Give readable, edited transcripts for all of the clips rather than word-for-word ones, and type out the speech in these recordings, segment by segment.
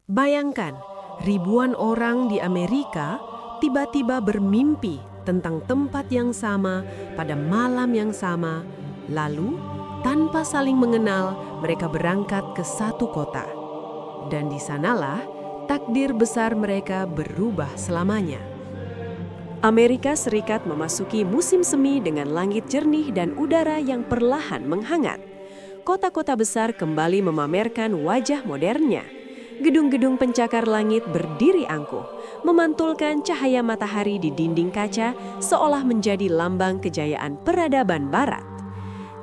Bayangkan, ribuan orang di Amerika tiba-tiba bermimpi tentang tempat yang sama pada malam yang sama. Lalu, tanpa saling mengenal, mereka berangkat ke satu kota. Dan di sanalah takdir besar mereka berubah selamanya. Amerika Serikat memasuki musim semi dengan langit jernih dan udara yang perlahan menghangat. Kota-kota besar kembali memamerkan wajah modernnya. Gedung-gedung pencakar langit berdiri angkuh, memantulkan cahaya matahari di dinding kaca seolah menjadi lambang kejayaan peradaban barat.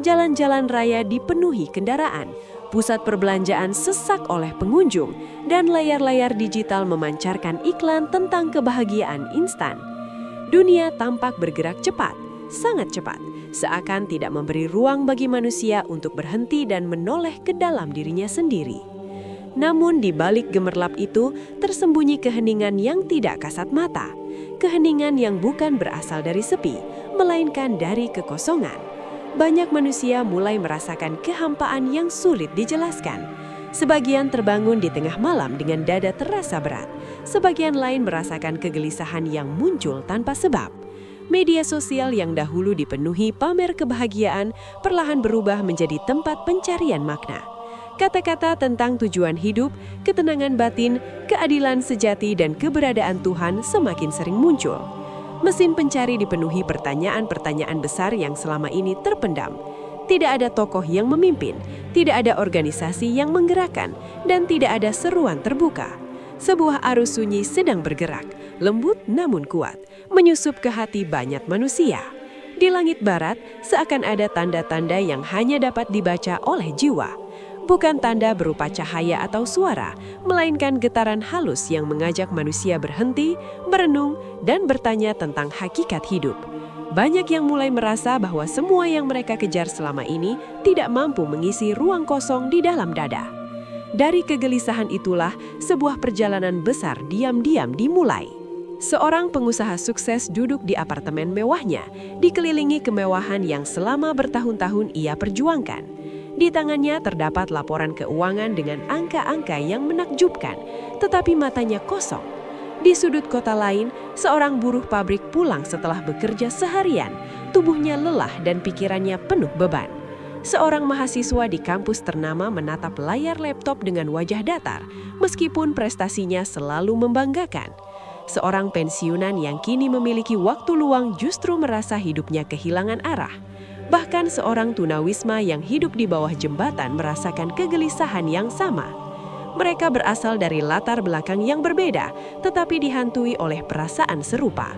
Jalan-jalan raya dipenuhi kendaraan, pusat perbelanjaan sesak oleh pengunjung, dan layar-layar digital memancarkan iklan tentang kebahagiaan instan. Dunia tampak bergerak cepat, sangat cepat, seakan tidak memberi ruang bagi manusia untuk berhenti dan menoleh ke dalam dirinya sendiri. Namun di balik gemerlap itu tersembunyi keheningan yang tidak kasat mata. Keheningan yang bukan berasal dari sepi, melainkan dari kekosongan. Banyak manusia mulai merasakan kehampaan yang sulit dijelaskan. Sebagian terbangun di tengah malam dengan dada terasa berat. Sebagian lain merasakan kegelisahan yang muncul tanpa sebab. Media sosial yang dahulu dipenuhi pamer kebahagiaan perlahan berubah menjadi tempat pencarian makna. Kata-kata tentang tujuan hidup, ketenangan batin, keadilan sejati, dan keberadaan Tuhan semakin sering muncul. Mesin pencari dipenuhi pertanyaan-pertanyaan besar yang selama ini terpendam. Tidak ada tokoh yang memimpin, tidak ada organisasi yang menggerakkan, dan tidak ada seruan terbuka. Sebuah arus sunyi sedang bergerak, lembut namun kuat, menyusup ke hati banyak manusia. Di langit barat, seakan ada tanda-tanda yang hanya dapat dibaca oleh jiwa. Bukan tanda berupa cahaya atau suara, melainkan getaran halus yang mengajak manusia berhenti, merenung, dan bertanya tentang hakikat hidup. Banyak yang mulai merasa bahwa semua yang mereka kejar selama ini tidak mampu mengisi ruang kosong di dalam dada. Dari kegelisahan itulah, sebuah perjalanan besar diam-diam dimulai. Seorang pengusaha sukses duduk di apartemen mewahnya, dikelilingi kemewahan yang selama bertahun-tahun ia perjuangkan. Di tangannya terdapat laporan keuangan dengan angka-angka yang menakjubkan, tetapi matanya kosong. Di sudut kota lain, seorang buruh pabrik pulang setelah bekerja seharian. Tubuhnya lelah dan pikirannya penuh beban. Seorang mahasiswa di kampus ternama menatap layar laptop dengan wajah datar, meskipun prestasinya selalu membanggakan. Seorang pensiunan yang kini memiliki waktu luang justru merasa hidupnya kehilangan arah. Bahkan seorang tunawisma yang hidup di bawah jembatan merasakan kegelisahan yang sama. Mereka berasal dari latar belakang yang berbeda, tetapi dihantui oleh perasaan serupa.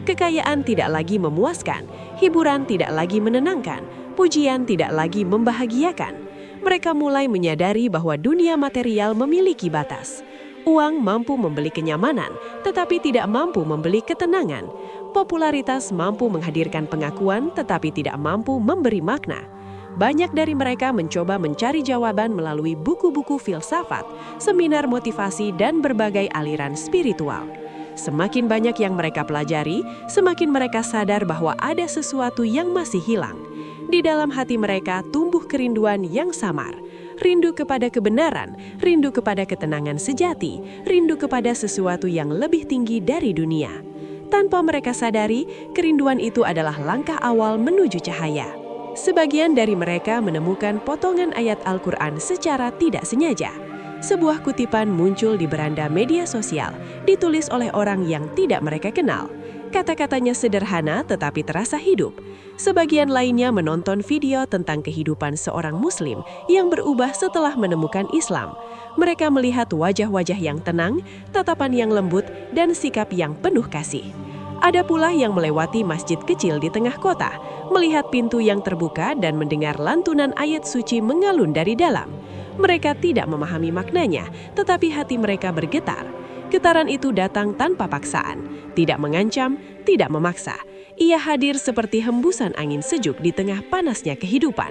Kekayaan tidak lagi memuaskan, hiburan tidak lagi menenangkan, pujian tidak lagi membahagiakan. Mereka mulai menyadari bahwa dunia material memiliki batas. Uang mampu membeli kenyamanan, tetapi tidak mampu membeli ketenangan. Popularitas mampu menghadirkan pengakuan, tetapi tidak mampu memberi makna. Banyak dari mereka mencoba mencari jawaban melalui buku-buku filsafat, seminar motivasi, dan berbagai aliran spiritual. Semakin banyak yang mereka pelajari, semakin mereka sadar bahwa ada sesuatu yang masih hilang. Di dalam hati mereka tumbuh kerinduan yang samar. Rindu kepada kebenaran, rindu kepada ketenangan sejati, rindu kepada sesuatu yang lebih tinggi dari dunia. Tanpa mereka sadari, kerinduan itu adalah langkah awal menuju cahaya. Sebagian dari mereka menemukan potongan ayat Al-Quran secara tidak sengaja. Sebuah kutipan muncul di beranda media sosial, ditulis oleh orang yang tidak mereka kenal. Kata-katanya sederhana tetapi terasa hidup. Sebagian lainnya menonton video tentang kehidupan seorang Muslim yang berubah setelah menemukan Islam. Mereka melihat wajah-wajah yang tenang, tatapan yang lembut, dan sikap yang penuh kasih. Ada pula yang melewati masjid kecil di tengah kota, melihat pintu yang terbuka dan mendengar lantunan ayat suci mengalun dari dalam. Mereka tidak memahami maknanya, tetapi hati mereka bergetar. Getaran itu datang tanpa paksaan, tidak mengancam, tidak memaksa. Ia hadir seperti hembusan angin sejuk di tengah panasnya kehidupan.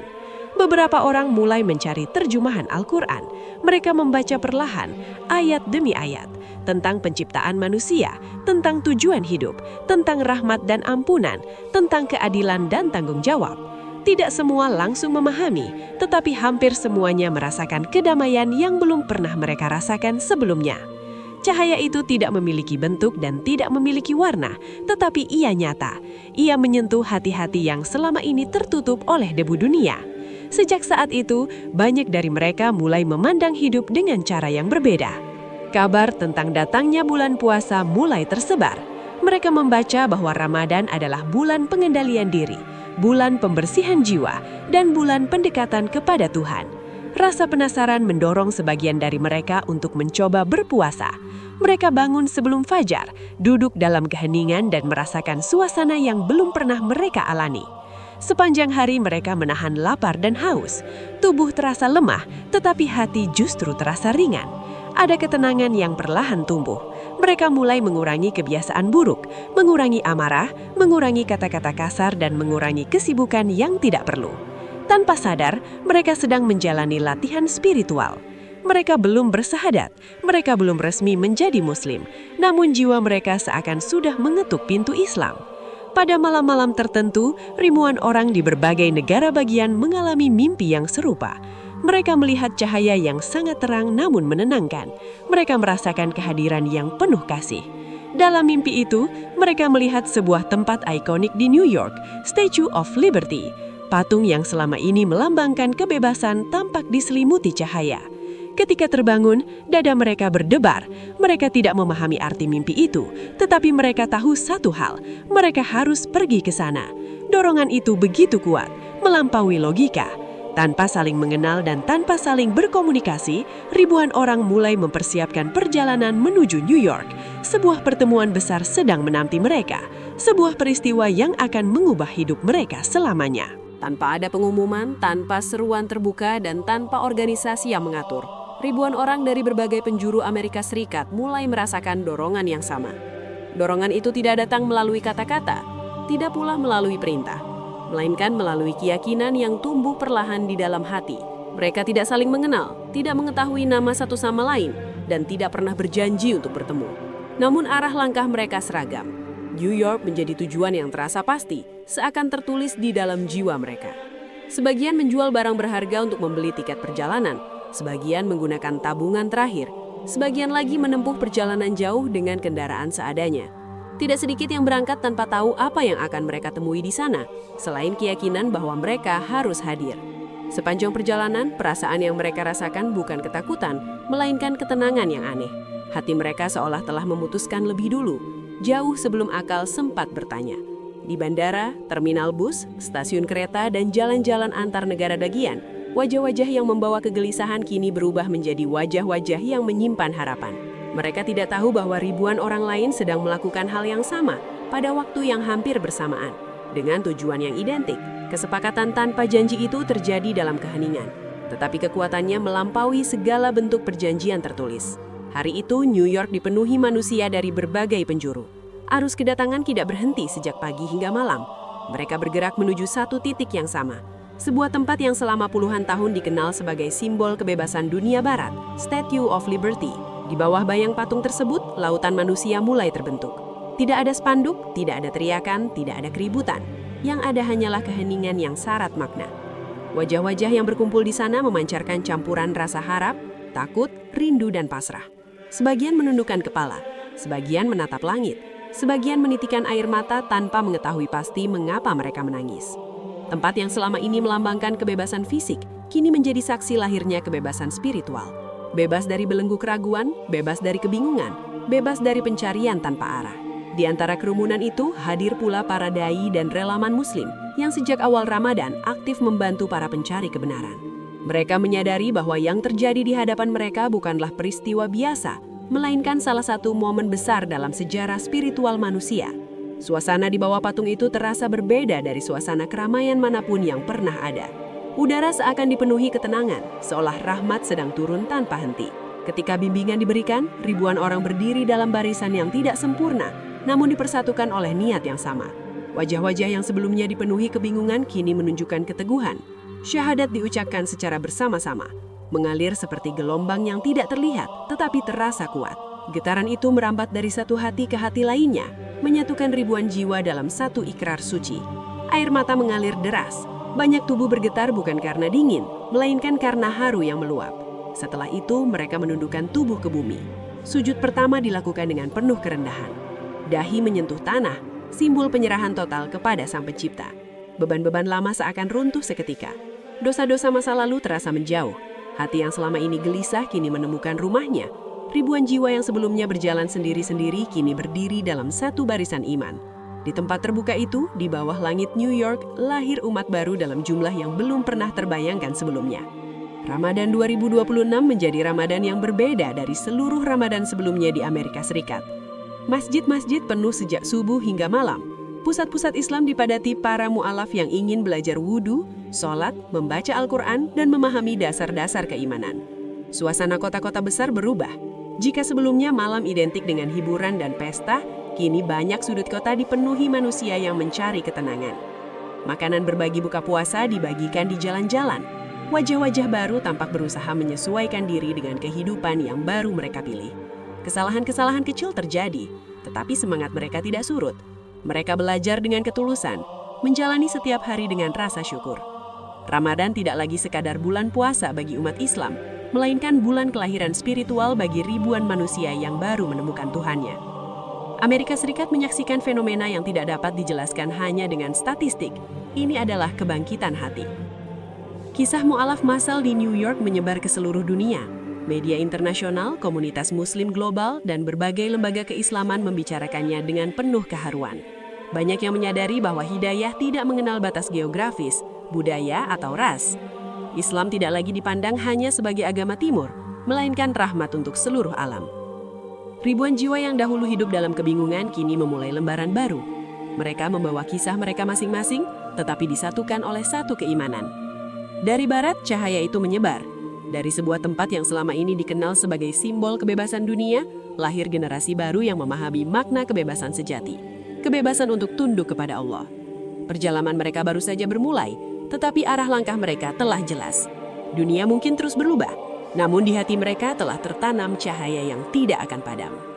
Beberapa orang mulai mencari terjemahan Al-Quran. Mereka membaca perlahan, ayat demi ayat, tentang penciptaan manusia, tentang tujuan hidup, tentang rahmat dan ampunan, tentang keadilan dan tanggung jawab. Tidak semua langsung memahami, tetapi hampir semuanya merasakan kedamaian yang belum pernah mereka rasakan sebelumnya. Cahaya itu tidak memiliki bentuk dan tidak memiliki warna, tetapi ia nyata. Ia menyentuh hati-hati yang selama ini tertutup oleh debu dunia. Sejak saat itu, banyak dari mereka mulai memandang hidup dengan cara yang berbeda. Kabar tentang datangnya bulan puasa mulai tersebar. Mereka membaca bahwa Ramadan adalah bulan pengendalian diri, bulan pembersihan jiwa, dan bulan pendekatan kepada Tuhan. Rasa penasaran mendorong sebagian dari mereka untuk mencoba berpuasa. Mereka bangun sebelum fajar, duduk dalam keheningan dan merasakan suasana yang belum pernah mereka alami. Sepanjang hari mereka menahan lapar dan haus. Tubuh terasa lemah, tetapi hati justru terasa ringan. Ada ketenangan yang perlahan tumbuh. Mereka mulai mengurangi kebiasaan buruk, mengurangi amarah, mengurangi kata-kata kasar, dan mengurangi kesibukan yang tidak perlu. Tanpa sadar, mereka sedang menjalani latihan spiritual. Mereka belum bersahadat, mereka belum resmi menjadi Muslim, namun jiwa mereka seakan sudah mengetuk pintu Islam. Pada malam-malam tertentu, ribuan orang di berbagai negara bagian mengalami mimpi yang serupa. Mereka melihat cahaya yang sangat terang namun menenangkan. Mereka merasakan kehadiran yang penuh kasih. Dalam mimpi itu, mereka melihat sebuah tempat ikonik di New York, Statue of Liberty. Patung yang selama ini melambangkan kebebasan tampak diselimuti cahaya. Ketika terbangun, dada mereka berdebar. Mereka tidak memahami arti mimpi itu, tetapi mereka tahu satu hal, mereka harus pergi ke sana. Dorongan itu begitu kuat, melampaui logika. Tanpa saling mengenal dan tanpa saling berkomunikasi, ribuan orang mulai mempersiapkan perjalanan menuju New York. Sebuah pertemuan besar sedang menanti mereka, sebuah peristiwa yang akan mengubah hidup mereka selamanya. Tanpa ada pengumuman, tanpa seruan terbuka, dan tanpa organisasi yang mengatur, ribuan orang dari berbagai penjuru Amerika Serikat mulai merasakan dorongan yang sama. Dorongan itu tidak datang melalui kata-kata, tidak pula melalui perintah, melainkan melalui keyakinan yang tumbuh perlahan di dalam hati. Mereka tidak saling mengenal, tidak mengetahui nama satu sama lain, dan tidak pernah berjanji untuk bertemu. Namun arah langkah mereka seragam. New York menjadi tujuan yang terasa pasti, seakan tertulis di dalam jiwa mereka. Sebagian menjual barang berharga untuk membeli tiket perjalanan, sebagian menggunakan tabungan terakhir, sebagian lagi menempuh perjalanan jauh dengan kendaraan seadanya. Tidak sedikit yang berangkat tanpa tahu apa yang akan mereka temui di sana, selain keyakinan bahwa mereka harus hadir. Sepanjang perjalanan, perasaan yang mereka rasakan bukan ketakutan, melainkan ketenangan yang aneh. Hati mereka seolah telah memutuskan lebih dulu, jauh sebelum akal sempat bertanya. Di bandara, terminal bus, stasiun kereta, dan jalan-jalan antar negara bagian, wajah-wajah yang membawa kegelisahan kini berubah menjadi wajah-wajah yang menyimpan harapan. Mereka tidak tahu bahwa ribuan orang lain sedang melakukan hal yang sama pada waktu yang hampir bersamaan, dengan tujuan yang identik. Kesepakatan tanpa janji itu terjadi dalam keheningan, tetapi kekuatannya melampaui segala bentuk perjanjian tertulis. Hari itu, New York dipenuhi manusia dari berbagai penjuru. Arus kedatangan tidak berhenti sejak pagi hingga malam. Mereka bergerak menuju satu titik yang sama, sebuah tempat yang selama puluhan tahun dikenal sebagai simbol kebebasan dunia barat, Statue of Liberty. Di bawah bayang patung tersebut, lautan manusia mulai terbentuk. Tidak ada spanduk, tidak ada teriakan, tidak ada keributan. Yang ada hanyalah keheningan yang syarat makna. Wajah-wajah yang berkumpul di sana memancarkan campuran rasa harap, takut, rindu, dan pasrah. Sebagian menundukkan kepala, sebagian menatap langit, sebagian menitikan air mata tanpa mengetahui pasti mengapa mereka menangis. Tempat yang selama ini melambangkan kebebasan fisik, kini menjadi saksi lahirnya kebebasan spiritual. Bebas dari belenggu keraguan, bebas dari kebingungan, bebas dari pencarian tanpa arah. Di antara kerumunan itu hadir pula para dai dan relawan Muslim yang sejak awal Ramadan aktif membantu para pencari kebenaran. Mereka menyadari bahwa yang terjadi di hadapan mereka bukanlah peristiwa biasa, melainkan salah satu momen besar dalam sejarah spiritual manusia. Suasana di bawah patung itu terasa berbeda dari suasana keramaian manapun yang pernah ada. Udara seakan dipenuhi ketenangan, seolah rahmat sedang turun tanpa henti. Ketika bimbingan diberikan, ribuan orang berdiri dalam barisan yang tidak sempurna, namun dipersatukan oleh niat yang sama. Wajah-wajah yang sebelumnya dipenuhi kebingungan kini menunjukkan keteguhan. Syahadat diucapkan secara bersama-sama, mengalir seperti gelombang yang tidak terlihat, tetapi terasa kuat. Getaran itu merambat dari satu hati ke hati lainnya, menyatukan ribuan jiwa dalam satu ikrar suci. Air mata mengalir deras. Banyak tubuh bergetar bukan karena dingin, melainkan karena haru yang meluap. Setelah itu, mereka menundukkan tubuh ke bumi. Sujud pertama dilakukan dengan penuh kerendahan. Dahi menyentuh tanah, simbol penyerahan total kepada Sang Pencipta. Beban-beban lama seakan runtuh seketika. Dosa-dosa masa lalu terasa menjauh. Hati yang selama ini gelisah kini menemukan rumahnya. Ribuan jiwa yang sebelumnya berjalan sendiri-sendiri kini berdiri dalam satu barisan iman. Di tempat terbuka itu, di bawah langit New York, lahir umat baru dalam jumlah yang belum pernah terbayangkan sebelumnya. Ramadan 2026 menjadi Ramadan yang berbeda dari seluruh Ramadan sebelumnya di Amerika Serikat. Masjid-masjid penuh sejak subuh hingga malam. Pusat-pusat Islam dipadati para mu'alaf yang ingin belajar wudhu, sholat, membaca Al-Quran, dan memahami dasar-dasar keimanan. Suasana kota-kota besar berubah. Jika sebelumnya malam identik dengan hiburan dan pesta, kini banyak sudut kota dipenuhi manusia yang mencari ketenangan. Makanan berbagi buka puasa dibagikan di jalan-jalan. Wajah-wajah baru tampak berusaha menyesuaikan diri dengan kehidupan yang baru mereka pilih. Kesalahan-kesalahan kecil terjadi, tetapi semangat mereka tidak surut. Mereka belajar dengan ketulusan, menjalani setiap hari dengan rasa syukur. Ramadan tidak lagi sekadar bulan puasa bagi umat Islam, melainkan bulan kelahiran spiritual bagi ribuan manusia yang baru menemukan Tuhannya. Amerika Serikat menyaksikan fenomena yang tidak dapat dijelaskan hanya dengan statistik. Ini adalah kebangkitan hati. Kisah mu'alaf massal di New York menyebar ke seluruh dunia. Media internasional, komunitas muslim global, dan berbagai lembaga keislaman membicarakannya dengan penuh keharuan. Banyak yang menyadari bahwa hidayah tidak mengenal batas geografis, budaya, atau ras. Islam tidak lagi dipandang hanya sebagai agama timur, melainkan rahmat untuk seluruh alam. Ribuan jiwa yang dahulu hidup dalam kebingungan kini memulai lembaran baru. Mereka membawa kisah mereka masing-masing, tetapi disatukan oleh satu keimanan. Dari barat, cahaya itu menyebar. Dari sebuah tempat yang selama ini dikenal sebagai simbol kebebasan dunia, lahir generasi baru yang memahami makna kebebasan sejati. Kebebasan untuk tunduk kepada Allah. Perjalanan mereka baru saja bermulai, tetapi arah langkah mereka telah jelas. Dunia mungkin terus berubah, namun di hati mereka telah tertanam cahaya yang tidak akan padam.